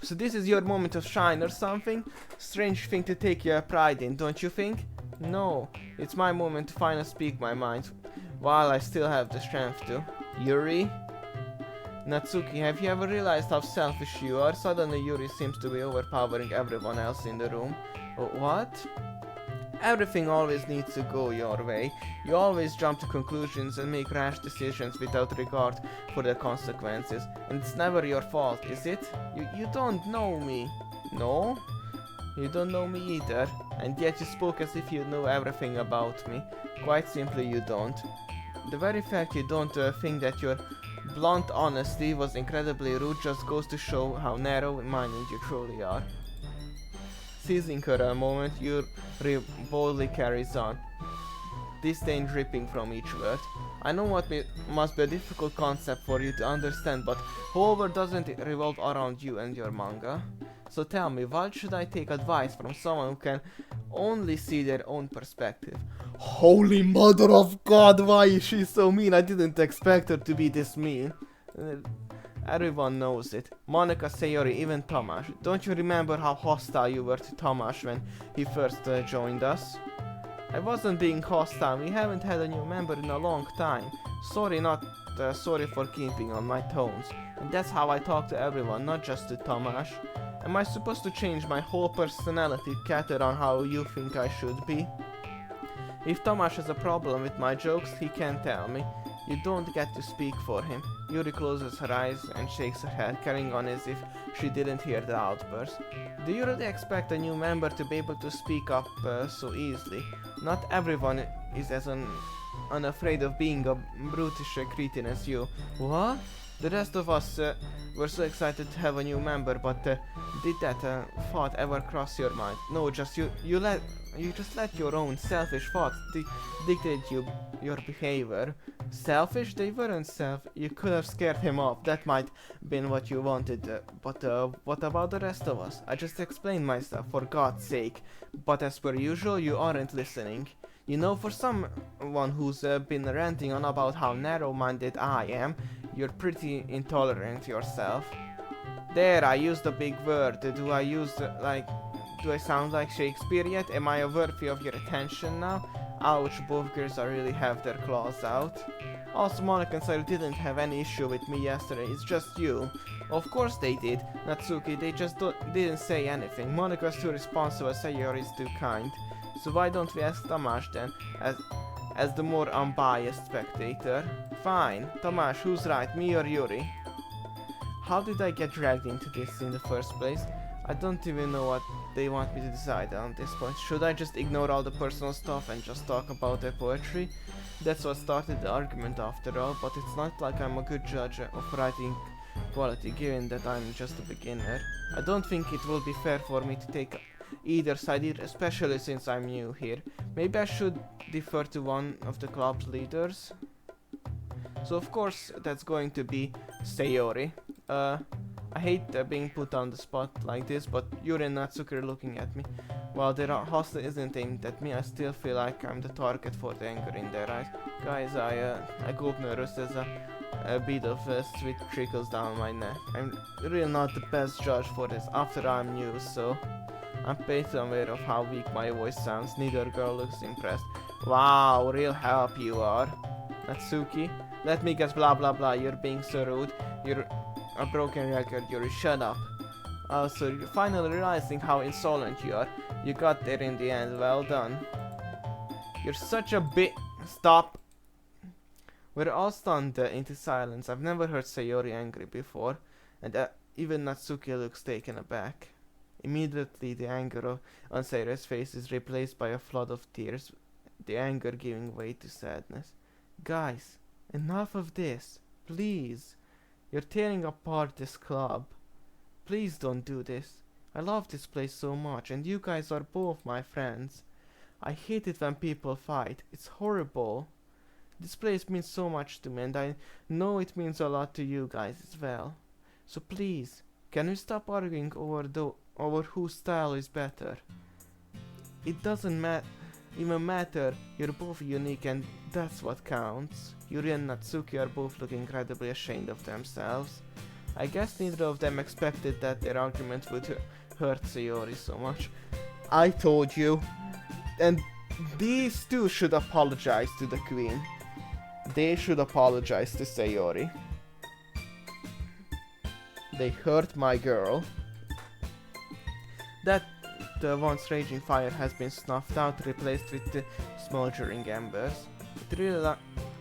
Speaker 1: So this is your moment of shine or something? Strange thing to take your pride in, don't you think? No, it's my moment to finally speak my mind, while I still have the strength to. Yuri? Natsuki, have you ever realized how selfish you are? Suddenly Yuri seems to be overpowering everyone else in the room. What? Everything always needs to go your way. You always jump to conclusions and make rash decisions without regard for the consequences. And it's never your fault, is it? You don't know me. No? You don't know me either. And yet you spoke as if you know everything about me. Quite simply, you don't. The very fact you don't think that your blunt honesty was incredibly rude just goes to show how narrow-minded you truly are. Seizing her a moment, Yuri boldly carries on, disdain dripping from each word. I know what must be a difficult concept for you to understand, but however doesn't it revolve around you and your manga? So tell me, why should I take advice from someone who can only see their own perspective? Holy mother of God, why is she so mean? I didn't expect her to be this mean. Everyone knows it. Monica, Sayori, even Tomasz. Don't you remember how hostile you were to Tomasz when he first joined us? I wasn't being hostile. We haven't had a new member in a long time. Sorry, not sorry for keeping on my tones. And that's how I talk to everyone, not just to Tomasz. Am I supposed to change my whole personality to cater on how you think I should be? If Tomasz has a problem with my jokes, he can tell me. You don't get to speak for him. Yuri closes her eyes and shakes her head, carrying on as if she didn't hear the outburst. Do you really expect a new member to be able to speak up so easily? Not everyone is as unafraid of being a brutish cretin as you. What? The rest of us were so excited to have a new member, but did that thought ever cross your mind? No, just you just let your own selfish thoughts dictate your behavior. Selfish? They weren't You could have scared him off. That might been what you wanted. But what about the rest of us? I just explained myself, for God's sake. But as per usual, you aren't listening. You know, for someone who's been ranting on about how narrow-minded I am, you're pretty intolerant yourself. There, I used a big word. Do I sound like Shakespeare yet? Am I worthy of your attention now? Ouch, both girls really have their claws out. Also, Monica and Sayori didn't have any issue with me yesterday, it's just you. Of course they did, Natsuki, they just didn't say anything. Monica's too responsible, Sayori is too kind. So why don't we ask Tomasz then, as the more unbiased spectator? Fine, Tomasz, who's right, me or Yuri? How did I get dragged into this in the first place? I don't even know what they want me to decide on this point. Should I just ignore all the personal stuff and just talk about their poetry? That's what started the argument after all, but it's not like I'm a good judge of writing equality, given that I'm just a beginner. I don't think it will be fair for me to take either side, especially since I'm new here. Maybe I should defer to one of the club's leaders. So of course that's going to be Sayori. I hate being put on the spot like this, but Yuri and Natsuki are looking at me. While their hostel isn't aimed at me, I still feel like I'm the target for the anger in their eyes. Guys, I go up nervous as a bit of sweat trickles down my neck. I'm really not the best judge for this, after I'm new, so I'm painfully aware of how weak my voice sounds. Neither girl looks impressed. Wow, real help you are. Natsuki, let me guess, blah blah blah, you're being so rude. You're a broken record, Yuri, shut up. Oh, so you're finally realizing how insolent you are. You got there in the end, well done. You're such a Stop. We're all stunned into silence. I've never heard Sayori angry before, and even Natsuki looks taken aback. Immediately, the anger on Sayori's face is replaced by a flood of tears, the anger giving way to sadness. Guys, enough of this, please. You're tearing apart this club. Please don't do this. I love this place so much, and you guys are both my friends. I hate it when people fight. It's horrible. This place means so much to me, and I know it means a lot to you guys as well. So please, can we stop arguing over whose style is better? It doesn't even matter. You're both unique, and that's what counts. Yuri and Natsuki are both looking incredibly ashamed of themselves. I guess neither of them expected that their argument would hurt Sayori so much. I told you. And these two should apologize to the queen. They should apologize to Sayori. They hurt my girl. That once raging fire has been snuffed out, replaced with smoldering embers.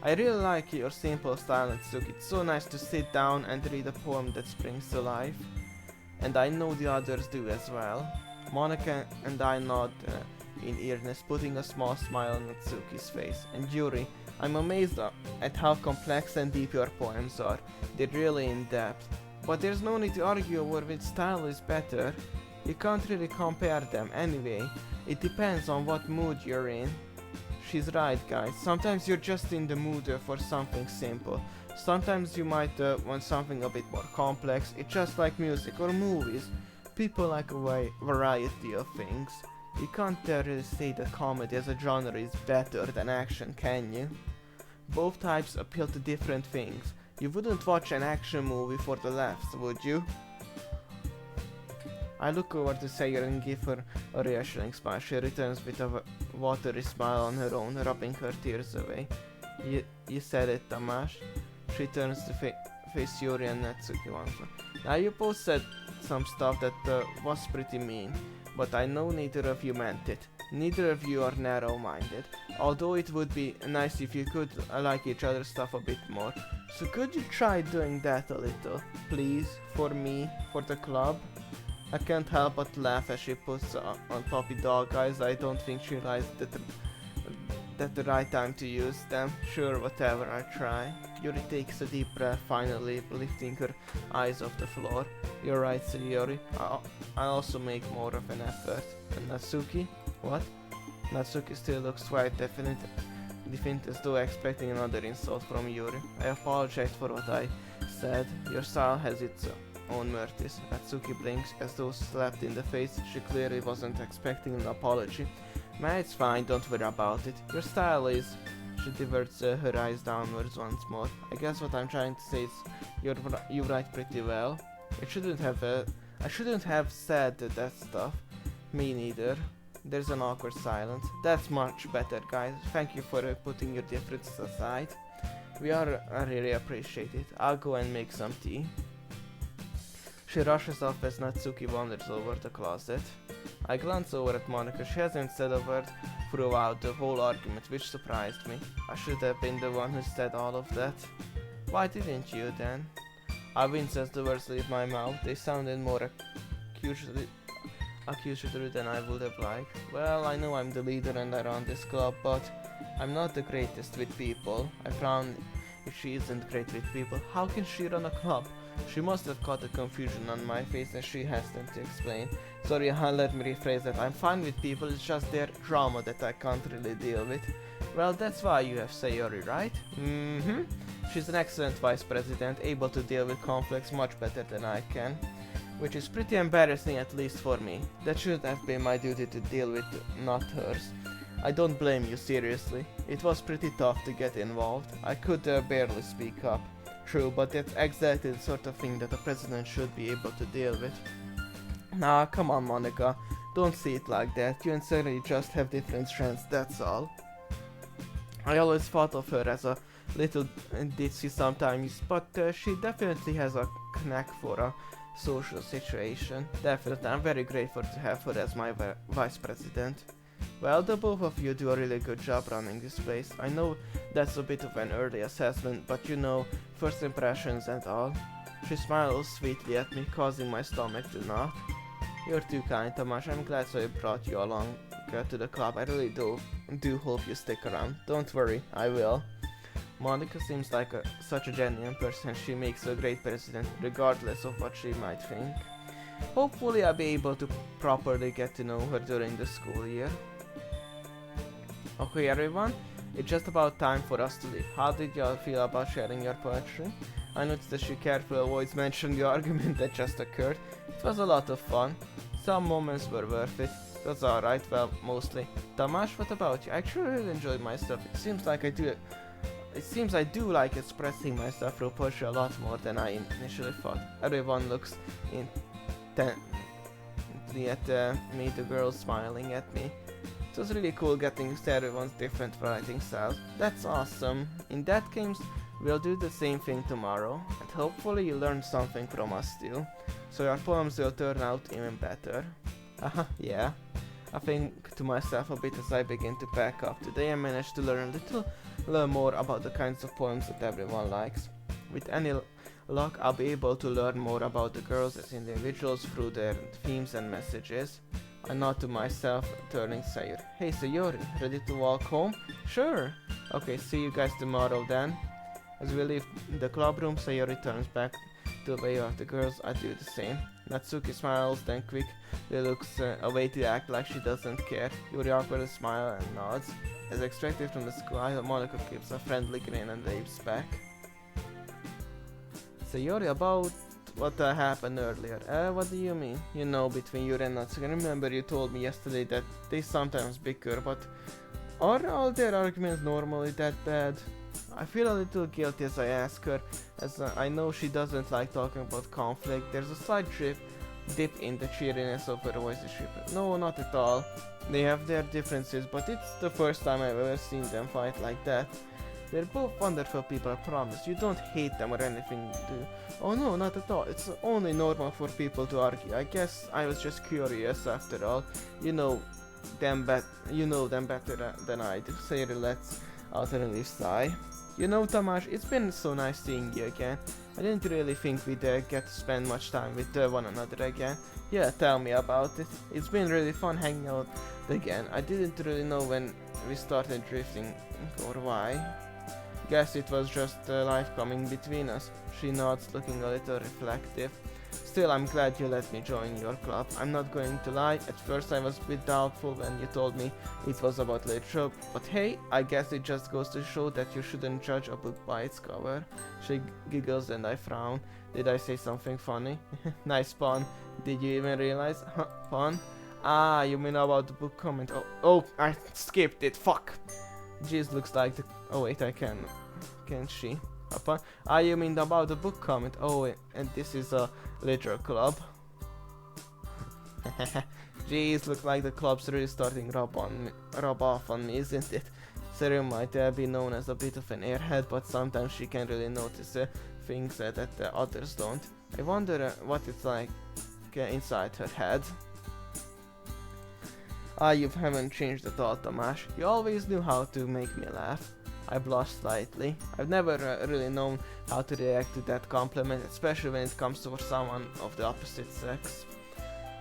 Speaker 1: I really like your simple style, Natsuki. It's so nice to sit down and read a poem that springs to life. And I know the others do as well. Monika and I nod in earnest, putting a small smile on Natsuki's face. And Yuri, I'm amazed at how complex and deep your poems are. They're really in depth. But there's no need to argue over which style is better. You can't really compare them anyway. It depends on what mood you're in. She's right, guys. Sometimes you're just in the mood for something simple. Sometimes you might want something a bit more complex. It's just like music or movies. People like a variety of things. You can't really say that comedy as a genre is better than action, can you? Both types appeal to different things. You wouldn't watch an action movie for the laughs, would you? I look over to Sayori and give her a reassuring smile. She returns with a watery smile on her own, rubbing her tears away. You said it, Tamash. She turns to face Yuri and Natsuki once more. Now you both said some stuff that was pretty mean, but I know neither of you meant it. Neither of you are narrow-minded, although it would be nice if you could like each other's stuff a bit more. So could you try doing that a little, please, for me, for the club? I can't help but laugh as she puts on puppy dog eyes. I don't think she realized that the right time to use them. Sure, whatever, I try. Yuri takes a deep breath, finally lifting her eyes off the floor. You're right, Sayori. I'll also make more of an effort. And Natsuki? What? Natsuki still looks quite definite as though expecting another insult from Yuri. I apologize for what I said. Your style has its own merits. Natsuki blinks as though slapped in the face. She clearly wasn't expecting an apology. Man, it's fine, don't worry about it. Your style is... She diverts her eyes downwards once more. I guess what I'm trying to say is you write pretty well. I shouldn't have said that stuff. Me neither. There's an awkward silence. That's much better, guys. Thank you for putting your differences aside. I really appreciate it. I'll go and make some tea. She rushes off as Natsuki wanders over the closet. I glance over at Monika. She hasn't said a word throughout the whole argument, which surprised me. I should have been the one who said all of that. Why didn't you then? I wince as the words leave my mouth. They sounded more accusatory than I would have liked. Well, I know I'm the leader and I run this club, but I'm not the greatest with people. I frown She isn't great with people. How can she run a club? She must have caught the confusion on my face and she hesitated to explain. Sorry, let me rephrase that. I'm fine with people, it's just their drama that I can't really deal with. Well, that's why you have Sayori, right? Mm-hmm. She's an excellent vice president, able to deal with conflicts much better than I can. Which is pretty embarrassing, at least for me. That should have been my duty to deal with, not hers. I don't blame you, seriously. It was pretty tough to get involved. I could barely speak up. True, but that's exactly the sort of thing that a president should be able to deal with. Nah, come on, Monica. Don't see it like that. You and Sayori just have different strengths, that's all. I always thought of her as a little ditzy sometimes, but she definitely has a knack for a social situation. Definitely, I'm very grateful to have her as my vice president. Well, the both of you do a really good job running this place. I know that's a bit of an early assessment, but you know, first impressions and all. She smiles sweetly at me, causing my stomach to knot. You're too kind, Tamás. I'm glad I brought you along to the club. I really do hope you stick around. Don't worry, I will. Monica seems like such a genuine person. She makes a great president, regardless of what she might think. Hopefully I'll be able to properly get to know her during the school year. Okay everyone, it's just about time for us to leave. How did y'all feel about sharing your poetry? I noticed that she carefully avoids mentioning the argument that just occurred. It was a lot of fun. Some moments were worth it. It was alright, well, mostly. Tamás, what about you? I actually really enjoyed my stuff. It seems I do like expressing myself through poetry a lot more than I initially thought. Everyone looks intently at me, the girls smiling at me. It was really cool getting to see everyone's different writing styles. That's awesome. In that case, we'll do the same thing tomorrow, and hopefully you learn something from us too, so your poems will turn out even better. Yeah. I think to myself a bit as I begin to pack up. Today I managed to learn a little more about the kinds of poems that everyone likes. With any luck, I'll be able to learn more about the girls as individuals through their themes and messages. I nod to myself, turning Sayori. Hey Sayori, ready to walk home? Sure! Okay, see you guys tomorrow then. As we leave the club room, Sayori turns back to the way of the girls. I do the same. Natsuki smiles, then quickly looks away to act like she doesn't care. Yuri awkwardly smiles and nods. As expected from the sky, Monica keeps a friendly grin and waves back. Sayori, about what happened earlier. What do you mean? You know, between Yuri and Natsuki. Remember you told me yesterday that they sometimes bicker, but are all their arguments normally that bad? I feel a little guilty as I ask her, as I know she doesn't like talking about conflict. There's a slight dip in the cheeriness of her voice. No, not at all. They have their differences, but it's the first time I've ever seen them fight like that. They're both wonderful people, I promise. You don't hate them or anything, do you? Oh no, not at all. It's only normal for people to argue. I guess I was just curious after all. You know them better than I do. Sayori lets out a relief sigh. You know, Tamás, it's been so nice seeing you again. I didn't really think we'd get to spend much time with one another again. Yeah, tell me about it. It's been really fun hanging out again. I didn't really know when we started drifting or why. Guess it was just life coming between us. She nods, looking a little reflective. Still, I'm glad you let me join your club. I'm not going to lie, at first I was a bit doubtful when you told me it was about literature, but hey, I guess it just goes to show that you shouldn't judge a book by its cover. She giggles and I frown. Did I say something funny? Nice pun. Did you even realize? Pun? Ah, you mean about the book comment. Oh, I skipped it, fuck! Jeez, looks like the... Oh wait, I can she? Ah, you mean about the book comment? Oh, and this is a literature club. Jeez, looks like the club's really starting rub off on me, isn't it? Sarah might be known as a bit of an airhead, but sometimes she can really notice things that others don't. I wonder what it's like inside her head. Ah, you haven't changed at all, Tamás. You always knew how to make me laugh. I blushed slightly. I've never really known how to react to that compliment, especially when it comes to someone of the opposite sex.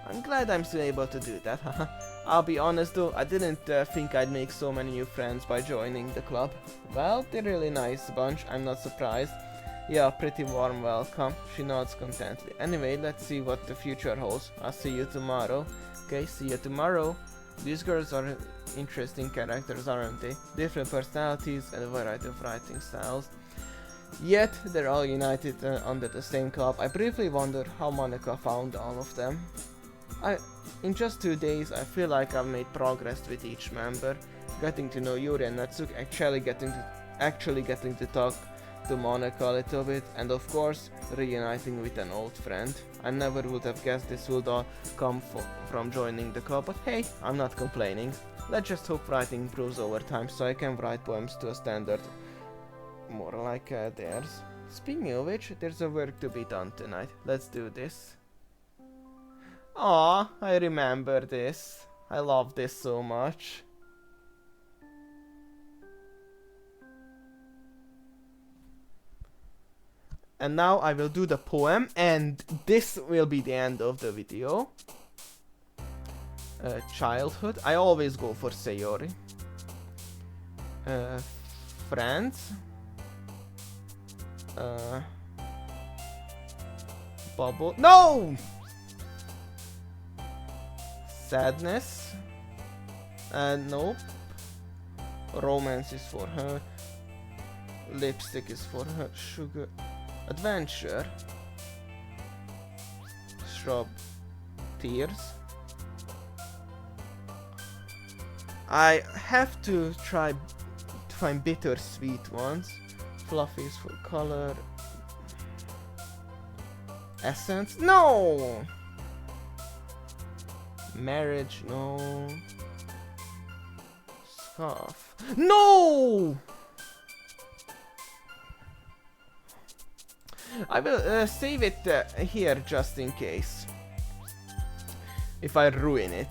Speaker 1: I'm glad I'm still able to do that, haha. I'll be honest though, I didn't think I'd make so many new friends by joining the club. Well, they're really nice bunch, I'm not surprised. Yeah, pretty warm welcome. She nods contently. Anyway, let's see what the future holds. I'll see you tomorrow. Okay, see you tomorrow. These girls are interesting characters, aren't they? Different personalities and a variety of writing styles. Yet, they're all united under the same club. I briefly wondered how Monica found all of them. In just 2 days, I feel like I've made progress with each member. Getting to know Yuri and Natsuk, actually getting to talk to Monica a little bit, and of course, reuniting with an old friend. I never would have guessed this would all come from joining the club, but hey, I'm not complaining. Let's just hope writing improves over time so I can write poems to a standard more like theirs. Speaking of which, there's a work to be done tonight. Let's do this. Aw, I remember this. I love this so much. And now I will do the poem, and this will be the end of the video. Childhood. I always go for Sayori. Friends. Bubble. No! Sadness. Nope. Romance is for her. Lipstick is for her. Sugar. Adventure. Shrub. Tears. I have to try to find bittersweet ones. Fluffy is for color. Essence. No! Marriage. No. Scarf. No! I will save it here just in case. If I ruin it.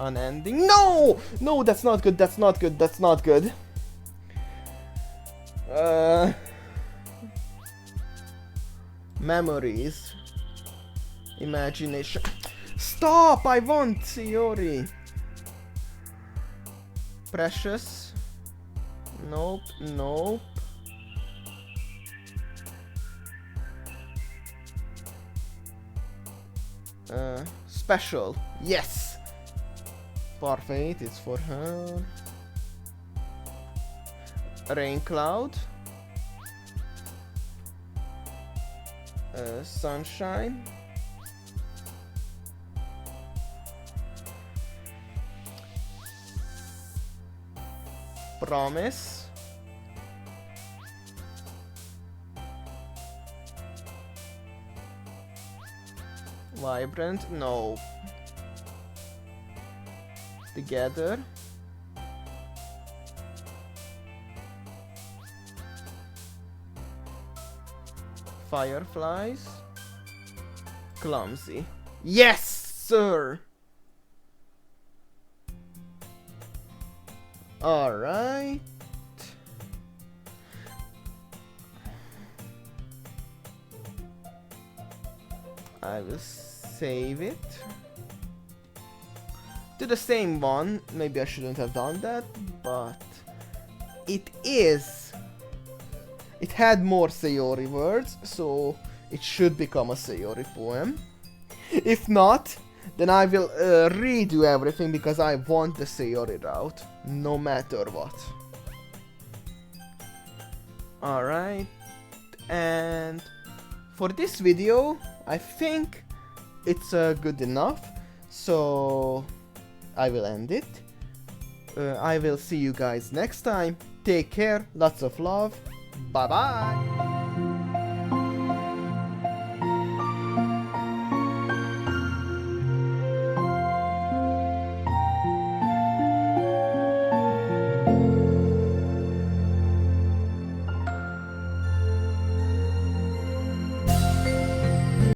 Speaker 1: Unending. No! No, that's not good, that's not good, that's not good. Memories. Imagination. Stop! I want Sayori. Precious. Nope, nope. Special. Yes! Parfait, it's for her. Rain cloud. Sunshine. Promise. Vibrant. No. Together. Fireflies. Clumsy. Yes, sir. All right. I will save it to the same one. Maybe I shouldn't have done that, but it had more Sayori words, so it should become a Sayori poem. If not, then I will redo everything because I want the Sayori route, no matter what. Alright, and for this video, I think it's good enough, so I will end it. I will see you guys next time. Take care, lots of love, bye bye!